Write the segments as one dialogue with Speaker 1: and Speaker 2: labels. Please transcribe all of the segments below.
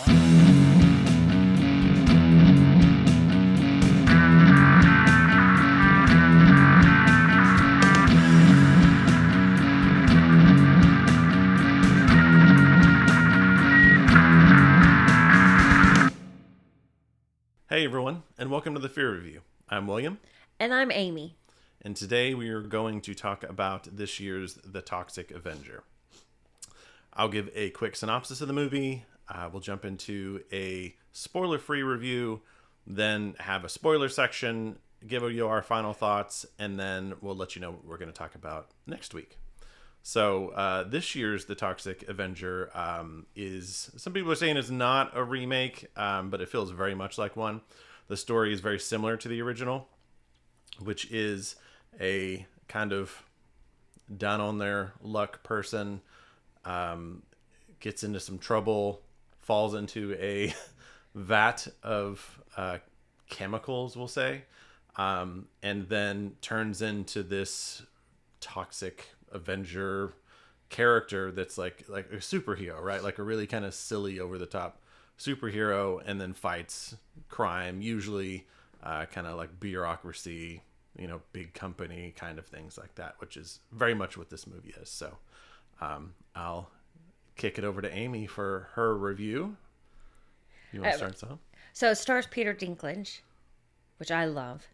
Speaker 1: Hey everyone, and welcome to the Fear Review. I'm William.
Speaker 2: And I'm Amy.
Speaker 1: And today we are going to talk about this year's The Toxic Avenger. I'll give a quick synopsis of the movie. We'll jump into a spoiler-free review, then have a spoiler section, give you our final thoughts, and then we'll let you know what we're going to talk about next week. So this year's The Toxic Avenger is, some people are saying it's not a remake, but it feels very much like one. The story is very similar to the original, which is a kind of down on their luck person, gets into some trouble, falls into a vat of chemicals, we'll say, and then turns into this toxic Avenger character that's like a superhero, right? Like a really kind of silly, over the top superhero, and then fights crime, usually kind of like bureaucracy, big company kind of things like that, which is very much what this movie is. So I'll kick it over to Amy for her review. You want to start us off?
Speaker 2: So it stars Peter Dinklage, which I love,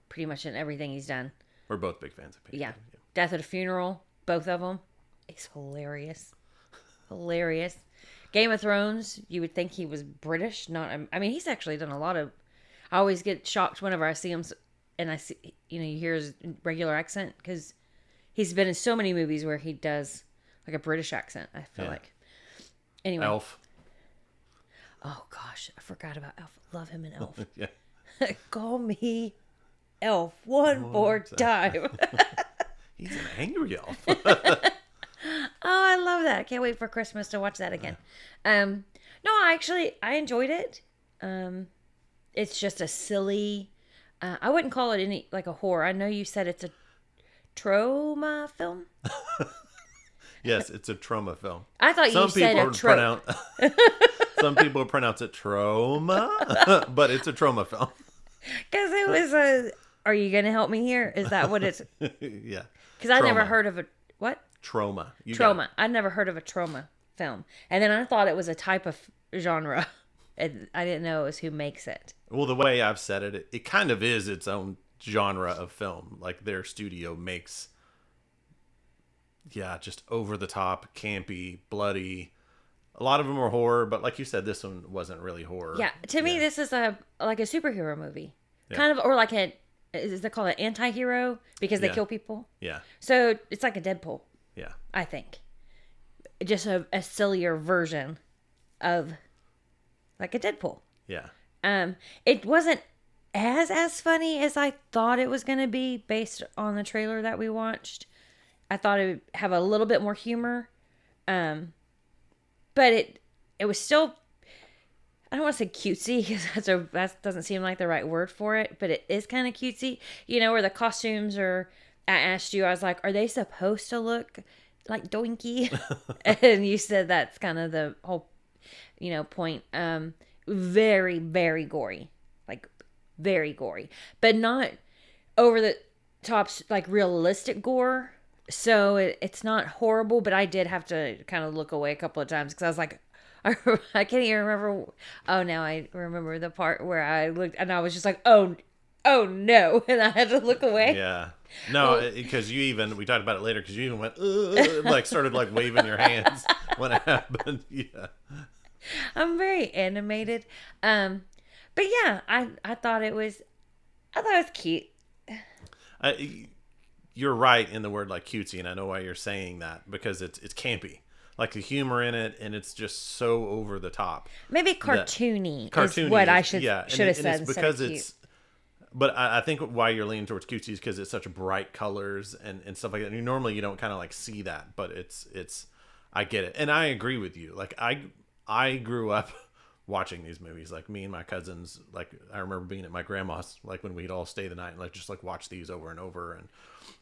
Speaker 2: pretty much in everything he's done.
Speaker 1: We're both big fans of Peter.
Speaker 2: Yeah. Death at a Funeral, both of them. He's hilarious. Hilarious. Game of Thrones, you would think he was British. He's actually done a lot of... I always get shocked whenever I see him and I see, you hear his regular accent, because he's been in so many movies where he does like a British accent, I feel like. Anyway.
Speaker 1: Elf.
Speaker 2: Oh, gosh. I forgot about Elf. Love him in Elf.
Speaker 1: Yeah.
Speaker 2: Call me Elf one more time.
Speaker 1: He's an angry elf.
Speaker 2: Oh, I love that. I can't wait for Christmas to watch that again. No, I enjoyed it. It's just a silly... I wouldn't call it any like a horror. I know you said it's a trauma film.
Speaker 1: Yes, it's a trauma film.
Speaker 2: I thought you said a trope.
Speaker 1: Some people pronounce it trauma, but it's a trauma film.
Speaker 2: Because it was Are you going to help me here? Is that what it's...
Speaker 1: Yeah.
Speaker 2: Because I never heard of a... What?
Speaker 1: Trauma.
Speaker 2: Trauma. I never heard of a trauma film. And then I thought it was a type of genre. And I didn't know it was who makes it.
Speaker 1: Well, the way I've said it, it kind of is its own genre of film. Like their studio makes... Yeah, just over the top, campy, bloody. A lot of them are horror, but like you said, this one wasn't really horror.
Speaker 2: Yeah, to me, this is a superhero movie. Yeah. Kind of, or like is it called an anti-hero? Because they kill people?
Speaker 1: Yeah.
Speaker 2: So it's like a Deadpool.
Speaker 1: Yeah.
Speaker 2: I think. Just a sillier version of like a Deadpool.
Speaker 1: Yeah.
Speaker 2: It wasn't as funny as I thought it was going to be based on the trailer that we watched. I thought it would have a little bit more humor. But it was still, I don't want to say cutesy, because that doesn't seem like the right word for it, but it is kind of cutesy. Where the costumes are, I asked you, I was like, are they supposed to look like doinky? And you said that's kind of the whole, point. Very, very gory. Like, very gory. But not over the top, like realistic gore. So it's not horrible, but I did have to kind of look away a couple of times, because I was like, I can't even remember. Oh, now I remember the part where I looked and I was just like, oh no. And I had to look away.
Speaker 1: Yeah. No, because we talked about it later, because you even went, like started like waving your hands when it happened. Yeah.
Speaker 2: I'm very animated. But yeah, I thought it was cute.
Speaker 1: You're right in the word like cutesy, and I know why you're saying that, because it's campy. Like the humor in it, and it's just so over the top.
Speaker 2: Maybe cartoony is what I should have said.
Speaker 1: It's because it's... But I think why you're leaning towards cutesy is because it's such bright colors and stuff like that. And normally you don't kind of like see that, but it's I get it. And I agree with you. Like I grew up watching these movies. Like me and my cousins, like I remember being at my grandma's, like when we'd all stay the night and like just like watch these over and over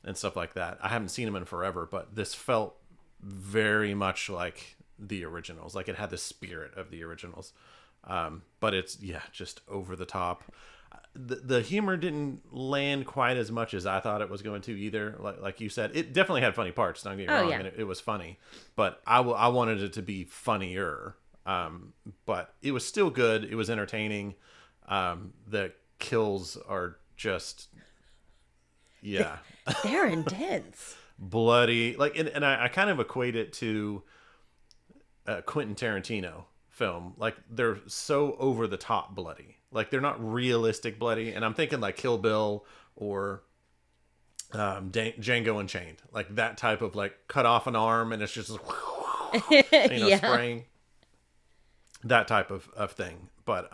Speaker 1: and stuff like that. I haven't seen them in forever, but this felt very much like the originals. Like, it had the spirit of the originals. But it's, just over the top. The humor didn't land quite as much as I thought it was going to either. Like you said, it definitely had funny parts. Don't get me wrong, and it was funny. But I wanted it to be funnier. But it was still good. It was entertaining. The kills are just,
Speaker 2: they're intense,
Speaker 1: bloody. Like, and I kind of equate it to Quentin Tarantino film. Like, they're so over the top bloody. Like, they're not realistic bloody. And I'm thinking like Kill Bill or Django Unchained. Like, that type of, like, cut off an arm and it's just spraying. That type of thing. But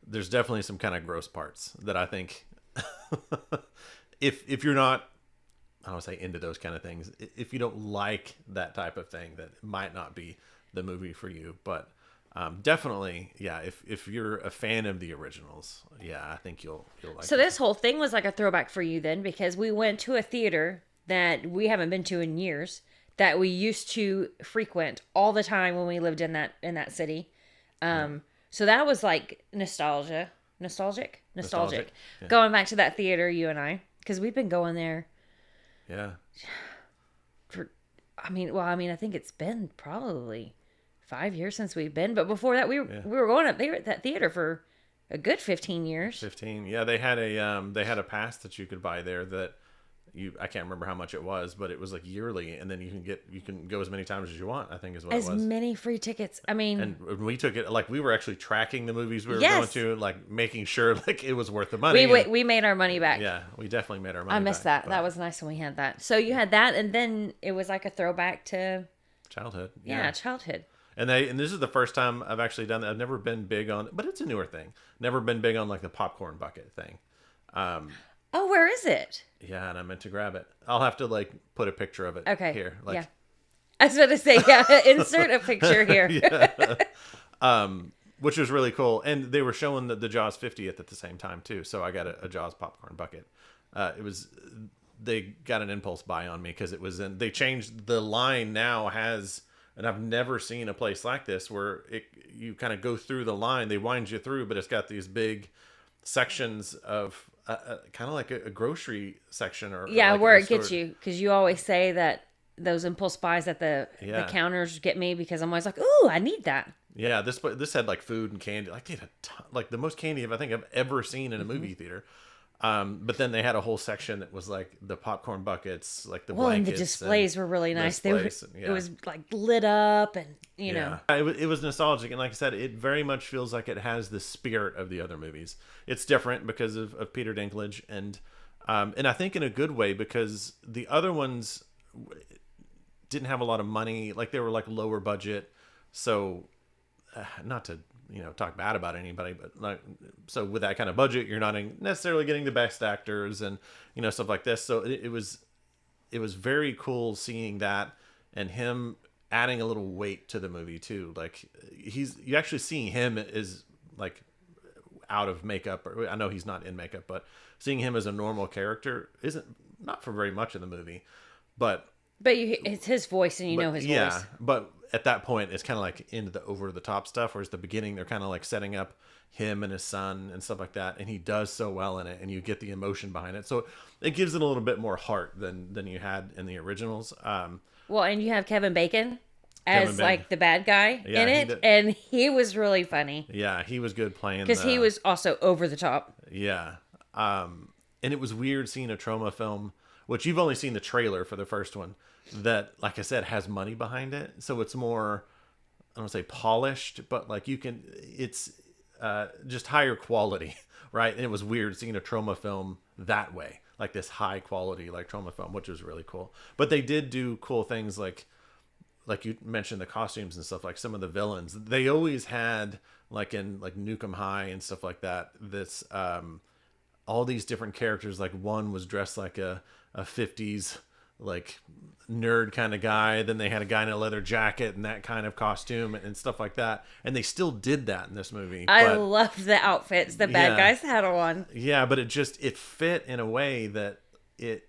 Speaker 1: there's definitely some kind of gross parts that I think if you're not, I don't want to say into those kind of things, if you don't like that type of thing, that might not be the movie for you. But definitely, if you're a fan of the originals, I think you'll like it.
Speaker 2: So this whole thing was like a throwback for you then, because we went to a theater that we haven't been to in years, that we used to frequent all the time when we lived in that city. So that was like nostalgic.
Speaker 1: Yeah.
Speaker 2: Going back to that theater, you and I, because we've been going there.
Speaker 1: Yeah.
Speaker 2: I think it's been probably 5 years since we've been, but before that we were going up there at that theater for a good 15 years.
Speaker 1: 15. Yeah, they had a pass that you could buy there that I can't remember how much it was, but it was like yearly, and then you can go as many times as you want, I think is what it was.
Speaker 2: As many free tickets. I mean,
Speaker 1: and we took it, like, we were actually tracking the movies we were going to, like, making sure like it was worth the money.
Speaker 2: We made our money back.
Speaker 1: Yeah, we definitely made our money back.
Speaker 2: I missed that. That was nice when we had that. So you had that, and then it was like a throwback to
Speaker 1: childhood.
Speaker 2: Yeah, childhood.
Speaker 1: And this is the first time I've actually done that. I've never been big on, but it's a newer thing. Never been big on, like, the popcorn bucket thing.
Speaker 2: Oh, where is it?
Speaker 1: Yeah, and I meant to grab it. I'll have to, like, put a picture of it here. Like,
Speaker 2: yeah. I was about to say, insert a picture here.
Speaker 1: Which was really cool. And they were showing the Jaws 50th at the same time, too. So I got a Jaws popcorn bucket. They got an impulse buy on me because they changed the line now has, and I've never seen a place like this where you kind of go through the line. They wind you through, but it's got these big sections of kind of like a grocery section or like
Speaker 2: where it gets you, because you always say that those impulse buys at the counters get me, because I'm always like, ooh, I need that.
Speaker 1: Yeah, this had like food and candy, like they had a ton, like the most candy I think I've ever seen in a movie theater. But then they had a whole section that was like the popcorn buckets, like the blankets.
Speaker 2: And the displays were really nice. It was like lit up, and you know.
Speaker 1: It was nostalgic, and like I said, it very much feels like it has the spirit of the other movies. It's different because of Peter Dinklage, and I think in a good way, because the other ones didn't have a lot of money. Like, they were like lower budget, so not to talk bad about anybody, but like, so with that kind of budget, you're not necessarily getting the best actors and stuff like this. So it was very cool seeing that, and him adding a little weight to the movie too. Like, you actually seeing him is like out of makeup, or I know he's not in makeup, but seeing him as a normal character isn't not for very much of the movie, but
Speaker 2: it's his voice, and his voice.
Speaker 1: Yeah, but at that point, it's kind of like into the over-the-top stuff, whereas the beginning, they're kind of like setting up him and his son and stuff like that, and he does so well in it, and you get the emotion behind it. So it gives it a little bit more heart than you had in the originals.
Speaker 2: Well, and you have Kevin Bacon as like the bad guy in it, and he was really funny.
Speaker 1: Yeah, he was good playing,
Speaker 2: because he was also over the top.
Speaker 1: Yeah, and it was weird seeing a trauma film, which you've only seen the trailer for the first one, that, like I said, has money behind it. So it's more, I don't want to say polished, but like it's just higher quality, right? And it was weird seeing a trauma film that way, like this high quality, like trauma film, which was really cool. But they did do cool things, like you mentioned, the costumes and stuff. Like, some of the villains, they always had, like in like Nukem High and stuff like that, this all these different characters. Like, one was dressed like a 50s like nerd kind of guy, then they had a guy in a leather jacket and that kind of costume and stuff like that, and they still did that in this movie.
Speaker 2: I loved the outfits the bad guys had on.
Speaker 1: Yeah, but it fit in a way that it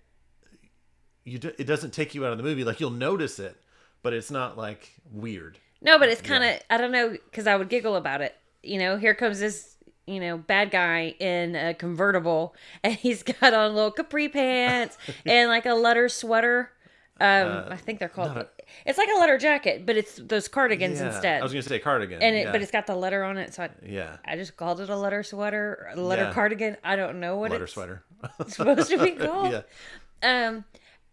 Speaker 1: doesn't take you out of the movie. Like, you'll notice it, but it's not like weird.
Speaker 2: No, but it's kind of, I don't know, because I would giggle about it. Here comes this, bad guy in a convertible, and he's got on little capri pants and like a leather sweater. I think they're called. It's like a leather jacket, but it's those cardigans instead.
Speaker 1: I was gonna say cardigan,
Speaker 2: but it's got the letter on it, so I just called it a leather sweater, or a leather cardigan. I don't know what
Speaker 1: leather sweater
Speaker 2: it's supposed to be called.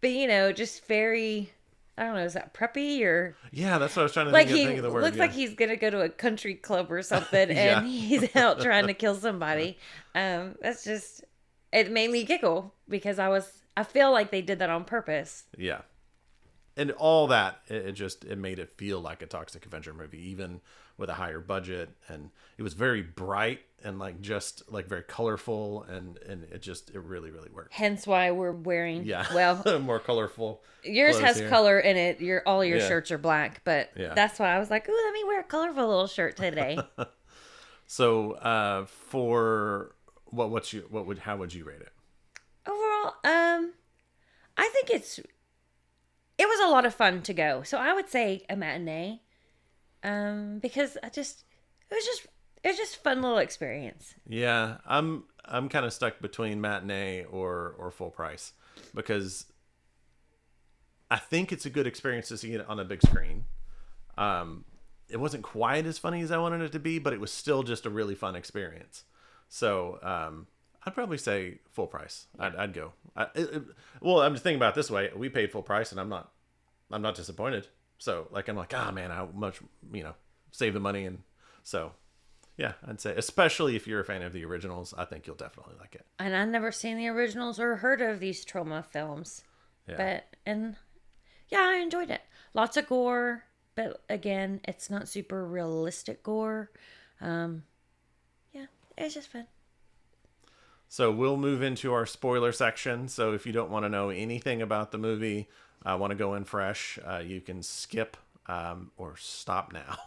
Speaker 2: But just very. I don't know, is that preppy or...
Speaker 1: Yeah, that's what I was trying to think of the word.
Speaker 2: Looks like he's going to go to a country club or something, and he's out trying to kill somebody. That's just... It made me giggle, because I feel like they did that on purpose.
Speaker 1: Yeah. And all that, it made it feel like a Toxic Avenger movie, even with a higher budget. And it was very bright and very colorful, and it really, really worked.
Speaker 2: Hence why we're wearing
Speaker 1: more colorful.
Speaker 2: Yours has color in it. All your shirts are black, but that's why I was like, ooh, let me wear a colorful little shirt today.
Speaker 1: So for how would you rate it?
Speaker 2: Overall, I think it was a lot of fun to go. So I would say a matinee. Because it was just a fun little experience.
Speaker 1: Yeah, I'm kind of stuck between matinee or full price, because I think it's a good experience to see it on a big screen. It wasn't quite as funny as I wanted it to be, but it was still just a really fun experience. So I'd probably say full price. I'd go. I'm just thinking about it this way. We paid full price, and I'm not disappointed. So I'm like, man, how much, save the money. And so, yeah, I'd say, especially if you're a fan of the originals, I think you'll definitely like it.
Speaker 2: And I've never seen the originals or heard of these trauma films. Yeah. I enjoyed it. Lots of gore, but again, it's not super realistic gore. It was just fun.
Speaker 1: So we'll move into our spoiler section. So if you don't want to know anything about the movie, want to go in fresh, you can skip or stop now.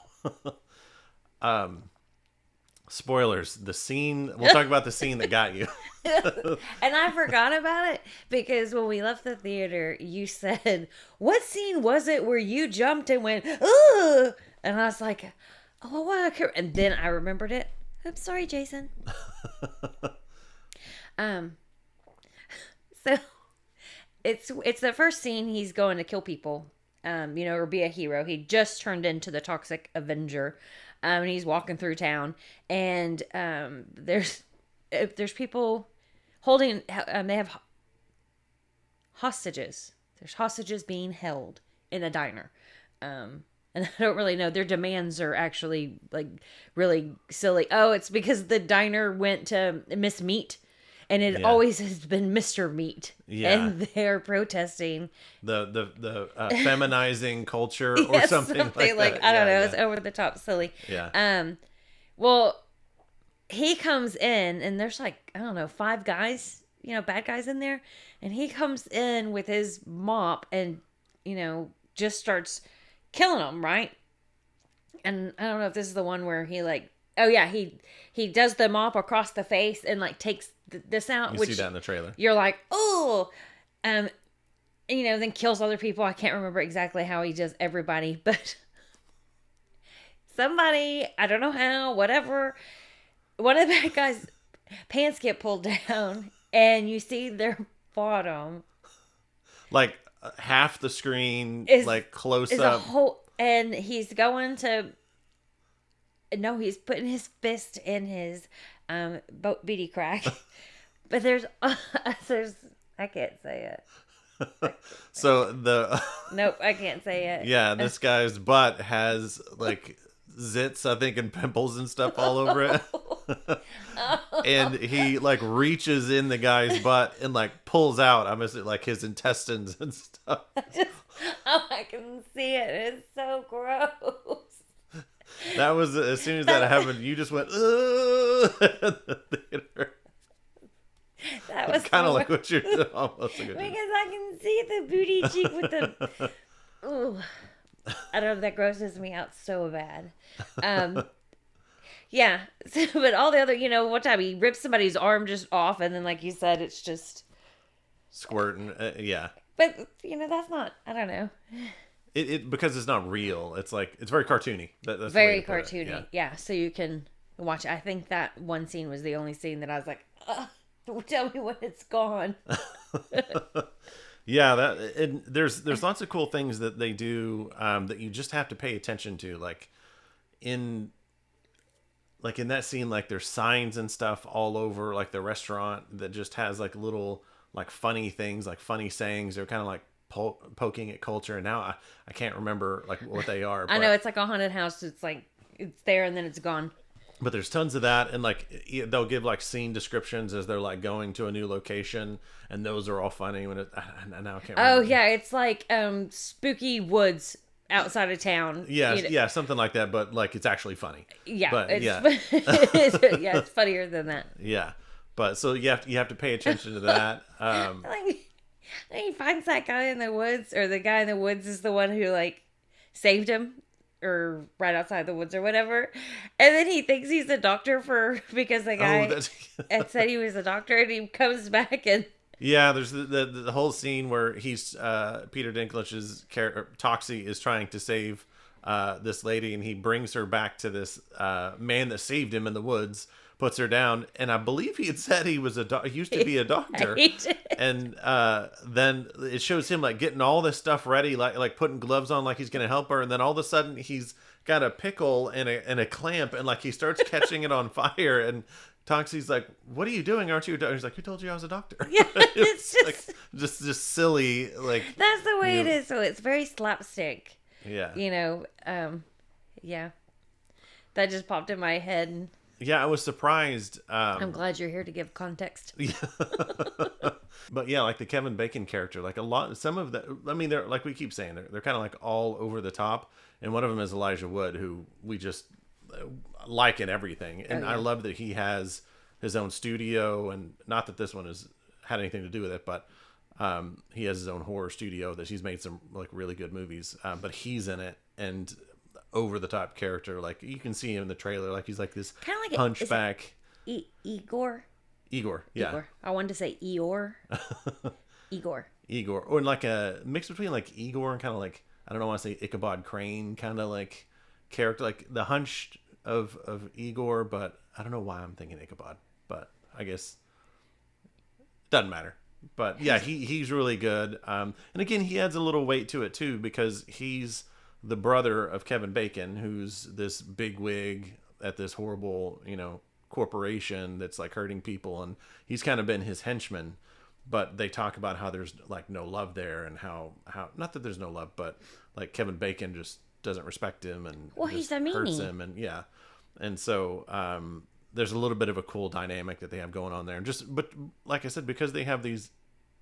Speaker 1: Spoilers. The scene. We'll talk about the scene that got you.
Speaker 2: And I forgot about it, because when we left the theater, you said, "What scene was it where you jumped and went, ooh?" And I was like, "Oh, what?" And then I remembered it. I'm sorry, Jason. So it's the first scene he's going to kill people, or be a hero. He just turned into the Toxic Avenger, and he's walking through town, and there's people holding. They have hostages. There's hostages being held in a diner, and I don't really know. Their demands are actually really silly. Oh, it's because the diner went to Miss Meat. And it always has been Mr. Meat. Yeah. And they're protesting
Speaker 1: the feminizing culture or something like that.
Speaker 2: I don't know. It's over the top silly.
Speaker 1: Yeah.
Speaker 2: Well, he comes in, and there's 5 guys, bad guys in there. And he comes in with his mop and, just starts killing them, right? And I don't know if this is the one where he he does the mop across the face and takes this out.
Speaker 1: You see that in the trailer.
Speaker 2: You're like, oh, then kills other people. I can't remember exactly how he does everybody, but somebody, I don't know how, whatever. One of the bad guys' pants get pulled down, and you see their bottom.
Speaker 1: Half the screen, close
Speaker 2: is
Speaker 1: up.
Speaker 2: And he's going to. No, he's putting his fist in his beady crack. But there's I can't say it.
Speaker 1: So
Speaker 2: nope, I can't say it.
Speaker 1: Yeah, this guy's butt has zits, I think, and pimples and stuff all over it. And he reaches in the guy's butt and pulls out, I'm assuming, his intestines and stuff.
Speaker 2: I can see it. It's so gross.
Speaker 1: That was, as soon as that happened, you just went, ugh, in the theater.
Speaker 2: That was
Speaker 1: kind of like what you're doing. Almost like
Speaker 2: because I can see the booty cheek with the. Ooh, I don't know. That grosses me out so bad. Yeah, but all the other, one time he rips somebody's arm just off, and then, like you said, it's just
Speaker 1: squirting. Yeah.
Speaker 2: But that's not. I don't know.
Speaker 1: it because it's not real. It's like it's very cartoony. That's the way
Speaker 2: Very
Speaker 1: to put it.
Speaker 2: cartoony. Yeah, so you can watch. I think that one scene was the only scene that I was like, tell me when it's gone.
Speaker 1: Yeah, there's lots of cool things that they do that you just have to pay attention to. In that scene, like there's signs and stuff all over like the restaurant that just has like little like funny things, like funny sayings. They're kind of like poking at culture. And now I can't remember like what they are.
Speaker 2: I know it's like a haunted house. It's like it's there and then it's gone.
Speaker 1: But there's tons of that, and like they'll give like scene descriptions as they're like going to a new location, and those are all funny. When now I can't remember.
Speaker 2: Oh yeah, it's like spooky woods outside of town.
Speaker 1: Yeah, something like that. But like it's actually funny.
Speaker 2: Yeah,
Speaker 1: but
Speaker 2: it's funnier than that.
Speaker 1: Yeah, but so you have to pay attention to that.
Speaker 2: Like he finds that guy in the woods, or the guy in the woods is the one who like saved him. Or right outside the woods or whatever, and then he thinks he's a doctor because the guy had said he was a doctor, and he comes back and
Speaker 1: there's the whole scene where he's Peter Dinklage's character Toxie is trying to save this lady, and he brings her back to this man that saved him in the woods, puts her down, and I believe he had said he used to be a doctor, and then it shows him like getting all this stuff ready, like putting gloves on, like he's gonna help her, and then all of a sudden he's got a pickle and a clamp, and like he starts catching it on fire, and Toxie's like, "What are you doing? Aren't you a doctor?" He's like, "Who told you I was a doctor?"
Speaker 2: Yeah, it's
Speaker 1: just like, just silly, like
Speaker 2: that's the way it is. So it's very slapstick.
Speaker 1: Yeah,
Speaker 2: yeah, that just popped in my head. And
Speaker 1: yeah, I was surprised.
Speaker 2: I'm glad you're here to give context.
Speaker 1: Yeah. But yeah, like the Kevin Bacon character, like some of the, I mean, they're like we keep saying, they're kind of like all over the top. And one of them is Elijah Wood, who we just like in everything. And I love that he has his own studio, and not that this one has had anything to do with it, but he has his own horror studio that he's made some like really good movies. But he's in it, and over the top character, like you can see him in the trailer, like he's like this kind of like hunchback. Igor, yeah.
Speaker 2: Igor. I wanted to say Eeyore. Igor,
Speaker 1: or like a mix between like Igor and kind of like, I don't know, I want to say Ichabod Crane kind of like character, like the hunch of Igor, but I don't know why I'm thinking Ichabod, but I guess doesn't matter. But yeah, he's really good. And again, he adds a little weight to it too, because he's the brother of Kevin Bacon, who's this bigwig at this horrible, corporation that's like hurting people, and he's kind of been his henchman. But they talk about how there's like no love there, and how not that there's no love, but like Kevin Bacon just doesn't respect him, and
Speaker 2: he's a meanie.
Speaker 1: Hurts him, and so there's a little bit of a cool dynamic that they have going on there. And but like I said, because they have these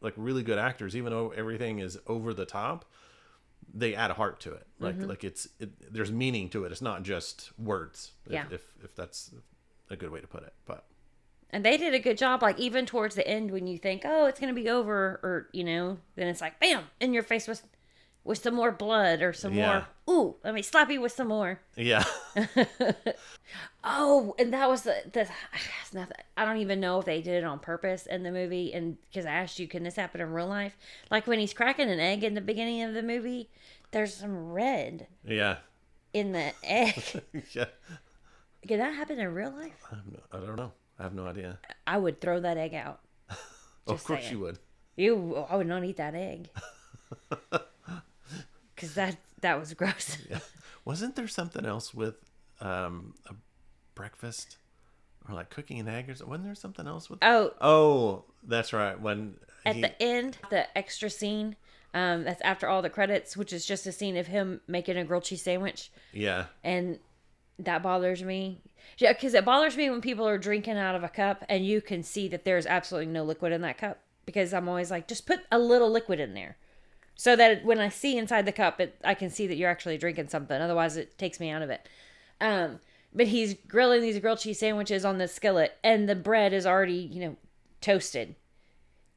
Speaker 1: like really good actors, even though everything is over the top, they add a heart to it. Like there's meaning to it. It's not just words. If that's a good way to put it.
Speaker 2: And they did a good job, like even towards the end when you think, oh, it's gonna be over, or then it's like bam in your face with some more blood or some more. Ooh, let me slap you with some more.
Speaker 1: Yeah.
Speaker 2: Oh, and that was the I don't even know if they did it on purpose in the movie, and because I asked you, can this happen in real life? Like when he's cracking an egg in the beginning of the movie, there's some red.
Speaker 1: Yeah.
Speaker 2: In the egg.
Speaker 1: Yeah.
Speaker 2: Can that happen in real life?
Speaker 1: I don't know. I have no idea.
Speaker 2: I would throw that egg out.
Speaker 1: Of course you would.
Speaker 2: I would not eat that egg. Because that was gross.
Speaker 1: Yeah. Wasn't there something else with a breakfast? Or like cooking an egg? Wasn't there something else with... Oh, that's right.
Speaker 2: At the end, the extra scene, that's after all the credits, which is just a scene of him making a grilled cheese sandwich.
Speaker 1: Yeah.
Speaker 2: And that bothers me. Yeah, because it bothers me when people are drinking out of a cup and you can see that there's absolutely no liquid in that cup. Because I'm always like, just put a little liquid in there. So that when I see inside the cup, I can see that you're actually drinking something. Otherwise, it takes me out of it. But he's grilling these grilled cheese sandwiches on the skillet, and the bread is already, toasted.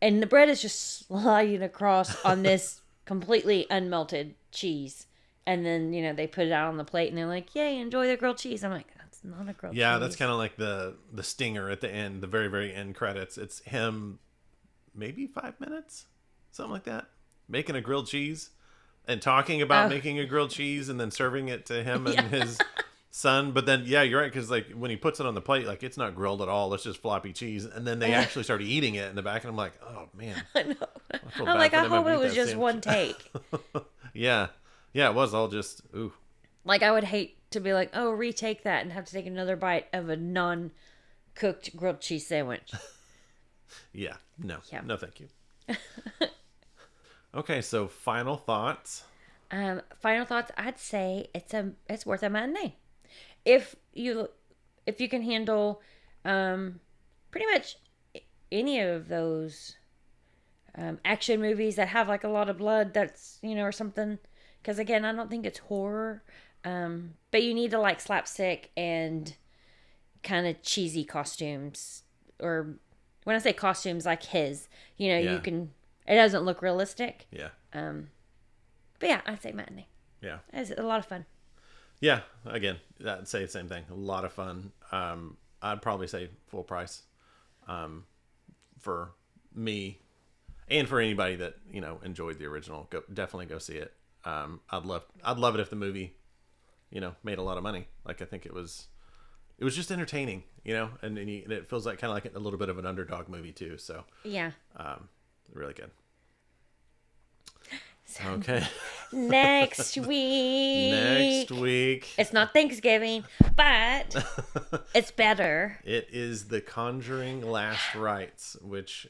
Speaker 2: And the bread is just sliding across on this completely unmelted cheese. And then, they put it out on the plate, and they're like, yay, enjoy the grilled cheese. I'm like, that's not a grilled cheese.
Speaker 1: Yeah, that's kind of like the stinger at the end, the very, very end credits. It's him maybe 5 minutes, something like that, making a grilled cheese. and talking about making a grilled cheese and then serving it to him and his son. But then, yeah, you're right, because like when he puts it on the plate, like it's not grilled at all. It's just floppy cheese. And then they actually started eating it in the back, and I'm like, oh man.
Speaker 2: I know. I'm like, I hope it was just one take.
Speaker 1: Yeah, it was all just ooh.
Speaker 2: Like I would hate to be like, oh, retake that and have to take another bite of a non-cooked grilled cheese sandwich.
Speaker 1: Yeah, no, thank you. Okay, so final thoughts.
Speaker 2: Final thoughts. I'd say it's worth a matinee. If you can handle pretty much any of those action movies that have like a lot of blood, that's or something. Because again, I don't think it's horror, but you need to like slapstick and kind of cheesy costumes. Or when I say costumes, like his, you can. It doesn't look realistic.
Speaker 1: Yeah.
Speaker 2: But yeah, I'd say matinee.
Speaker 1: Yeah.
Speaker 2: It's a lot of fun.
Speaker 1: Yeah. Again, I'd say the same thing. A lot of fun. I'd probably say full price, for me, and for anybody that enjoyed the original. Definitely go see it. I'd love it if the movie, made a lot of money. Like I think it was just entertaining, and it feels like kind of like a little bit of an underdog movie too. So
Speaker 2: yeah.
Speaker 1: Really good. Okay.
Speaker 2: Next week. It's not Thanksgiving, but it's better.
Speaker 1: It is The Conjuring Last Rites, which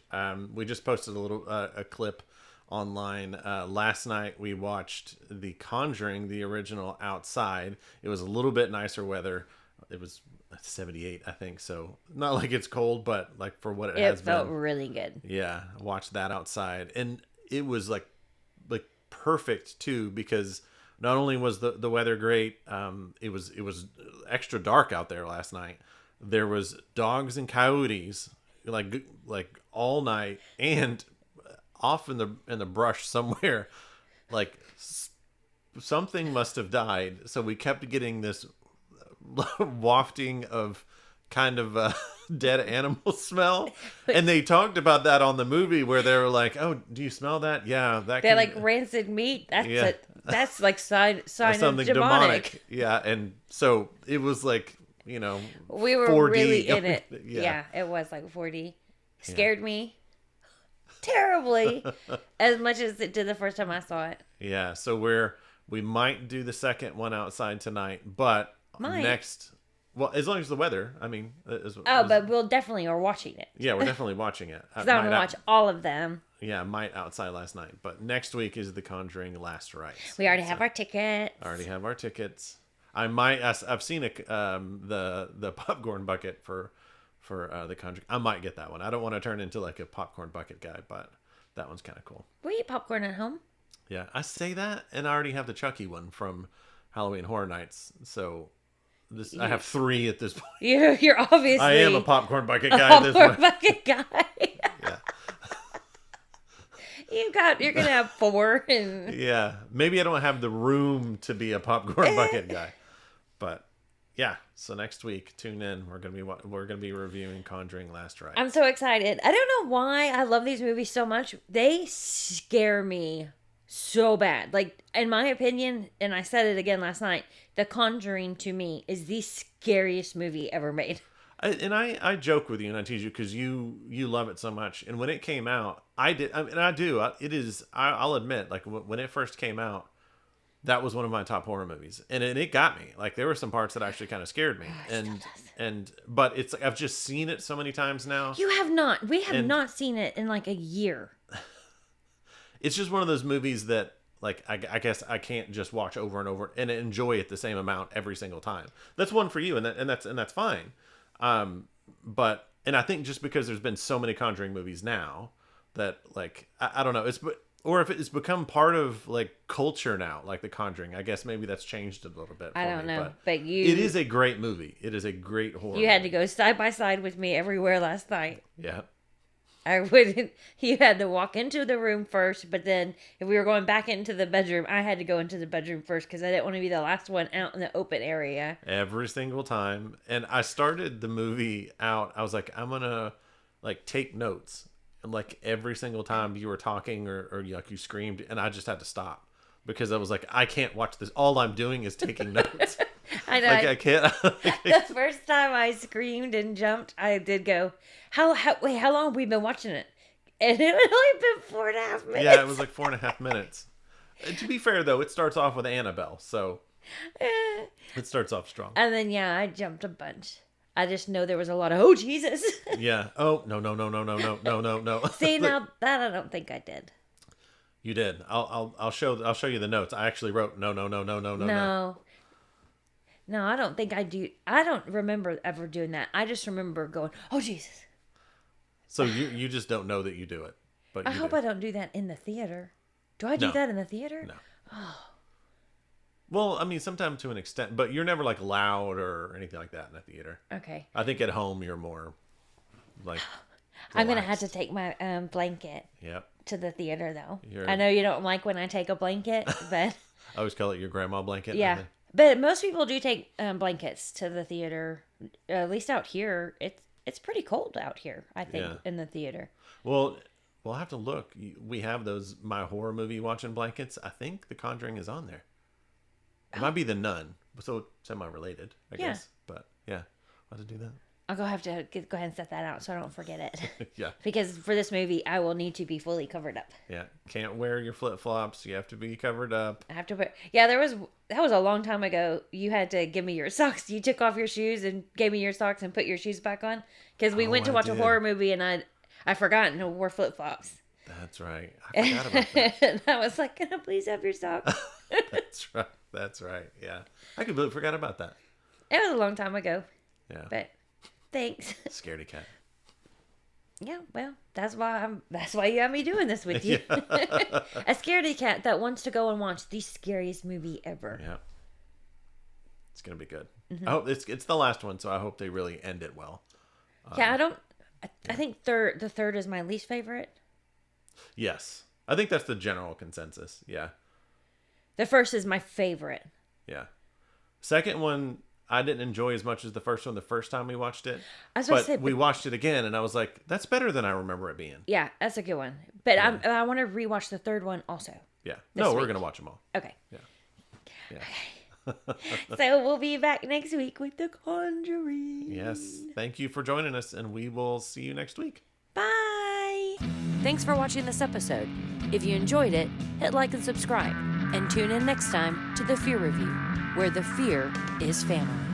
Speaker 1: we just posted a clip online. Last night we watched The Conjuring, the original, outside. It was a little bit nicer weather. It was 78, I think, so not like it's cold, but like for what it has been. It felt
Speaker 2: really good.
Speaker 1: Yeah, watched that outside, and it was like perfect too, because not only was the weather great, it was extra dark out there last night. There was dogs and coyotes like all night, and off in the brush somewhere, like something must have died. So we kept getting this wafting of kind of dead animal smell, and they talked about that on the movie where they were like, "Oh, do you smell that? Yeah,
Speaker 2: they're like rancid meat. That's like sign of demonic.
Speaker 1: Yeah, and so it was like we were
Speaker 2: 4D. Really in it. Yeah, it was like 4D. Scared me terribly, as much as it did the first time I saw it.
Speaker 1: Yeah, so we might do the second one outside tonight, but next. Well, as long as the weather, I mean.
Speaker 2: But we'll definitely are watching it.
Speaker 1: Yeah, we're definitely watching it.
Speaker 2: Because I want to watch all of them.
Speaker 1: Yeah, might outside last night. But next week is The Conjuring Last Rites.
Speaker 2: We already have our tickets.
Speaker 1: I've seen the popcorn bucket for The Conjuring. I might get that one. I don't want to turn into like a popcorn bucket guy, but that one's kind of cool.
Speaker 2: We eat popcorn at home.
Speaker 1: Yeah, I say that, and I already have the Chucky one from Halloween Horror Nights, so... I have 3 at this point.
Speaker 2: You're obviously...
Speaker 1: I am a popcorn bucket guy at this point.
Speaker 2: Bucket guy. Yeah. You're going to have 4. And...
Speaker 1: Yeah. Maybe I don't have the room to be a popcorn bucket guy. But yeah. So next week, tune in. We're going to be reviewing Conjuring Last Rites.
Speaker 2: I'm so excited. I don't know why I love these movies so much. They scare me so bad. Like, in my opinion, and I said it again last night, The Conjuring to me is the scariest movie ever made.
Speaker 1: I joke with you and I tease you because you love it so much. And when it came out, I did, and I do. I'll admit, like when it first came out, that was one of my top horror movies, and it got me. Like there were some parts that actually kind of scared me, but it's like I've just seen it so many times now.
Speaker 2: You have not. We have not seen it in like a year.
Speaker 1: It's just one of those movies that, like, I guess I can't just watch over and over and enjoy it the same amount every single time. That's one for you, and that's fine. But I think just because there's been so many Conjuring movies now that, like, I don't know, or if it's become part of like culture now, like The Conjuring. I guess maybe that's changed a little bit. I don't know, but it is a great movie. It is a great horror.
Speaker 2: You had to go side by side with me everywhere last night.
Speaker 1: Yeah.
Speaker 2: I wouldn't. You had to walk into the room first, but then if we were going back into the bedroom, I had to go into the bedroom first because I didn't want to be the last one out in the open area.
Speaker 1: Every single time. And I started the movie out, I was like, I'm going to like take notes. And like every single time you were talking or like you screamed, and I just had to stop. because I was like, I can't watch this. All I'm doing is taking notes.
Speaker 2: I know.
Speaker 1: Like, I can't.
Speaker 2: The first time I screamed and jumped, I did go, wait, how long have we been watching it? And it had only been 4.5 minutes.
Speaker 1: Yeah, it was like 4.5 minutes. To be fair, though, it starts off with Annabelle, so it starts off strong.
Speaker 2: And then, yeah, I jumped a bunch. I just know there was a lot of, oh, Jesus.
Speaker 1: Yeah. Oh, no.
Speaker 2: See, now that I don't think I did.
Speaker 1: You did. I'll show you the notes. I actually wrote no.
Speaker 2: No, I don't think I do. I don't remember ever doing that. I just remember going, oh, Jesus.
Speaker 1: So you just don't know that you do it. But
Speaker 2: I hope I don't do that in the theater. Do I do that in the theater?
Speaker 1: No.
Speaker 2: Oh.
Speaker 1: Well, I mean, sometimes to an extent, but you're never like loud or anything like that in a theater.
Speaker 2: Okay.
Speaker 1: I think at home you're more like
Speaker 2: I'm going to have to take my blanket
Speaker 1: Yep.
Speaker 2: to the theater, though. I know you don't like when I take a blanket, but...
Speaker 1: I always call it your grandma blanket.
Speaker 2: Yeah. But most people do take blankets to the theater. At least out here, it's pretty cold out here, I think, in the theater.
Speaker 1: Well, we'll have to look. We have those My Horror Movie watching blankets. I think The Conjuring is on there. It might be The Nun. So semi-related, I guess. But yeah, I'll have to do that.
Speaker 2: I'll go ahead and set that out so I don't forget it.
Speaker 1: Yeah.
Speaker 2: Because for this movie, I will need to be fully covered up.
Speaker 1: Yeah. Can't wear your flip-flops. You have to be covered up.
Speaker 2: I have to wear... Yeah, that was a long time ago. You had to give me your socks. You took off your shoes and gave me your socks and put your shoes back on. Because we went to watch a horror movie and I forgot and wore flip-flops.
Speaker 1: That's right. I forgot about that.
Speaker 2: And I was like, can I please have your socks?
Speaker 1: That's right. Yeah. I completely forgot about that.
Speaker 2: It was a long time ago.
Speaker 1: Yeah.
Speaker 2: But thanks.
Speaker 1: Scaredy cat.
Speaker 2: Yeah, well, that's why you have me doing this with you. Yeah. A scaredy cat that wants to go and watch the scariest movie ever.
Speaker 1: Yeah. It's going to be good. Mm-hmm. I hope it's the last one, so I hope they really end it well.
Speaker 2: I think the third is my least favorite.
Speaker 1: Yes. I think that's the general consensus. Yeah.
Speaker 2: The first is my favorite.
Speaker 1: Yeah. Second one, I didn't enjoy as much as the first one the first time we watched it. We watched it again, and I was like, that's better than I remember it being.
Speaker 2: Yeah, that's a good one. But yeah. I want to rewatch the third one also.
Speaker 1: Yeah. No, we're going to watch them all.
Speaker 2: Okay.
Speaker 1: Yeah.
Speaker 2: Okay. So we'll be back next week with The Conjuring.
Speaker 1: Yes. Thank you for joining us, and we will see you next week.
Speaker 2: Bye. Thanks for watching this episode. If you enjoyed it, hit like and subscribe. And tune in next time to The Fear Review, where the fear is family.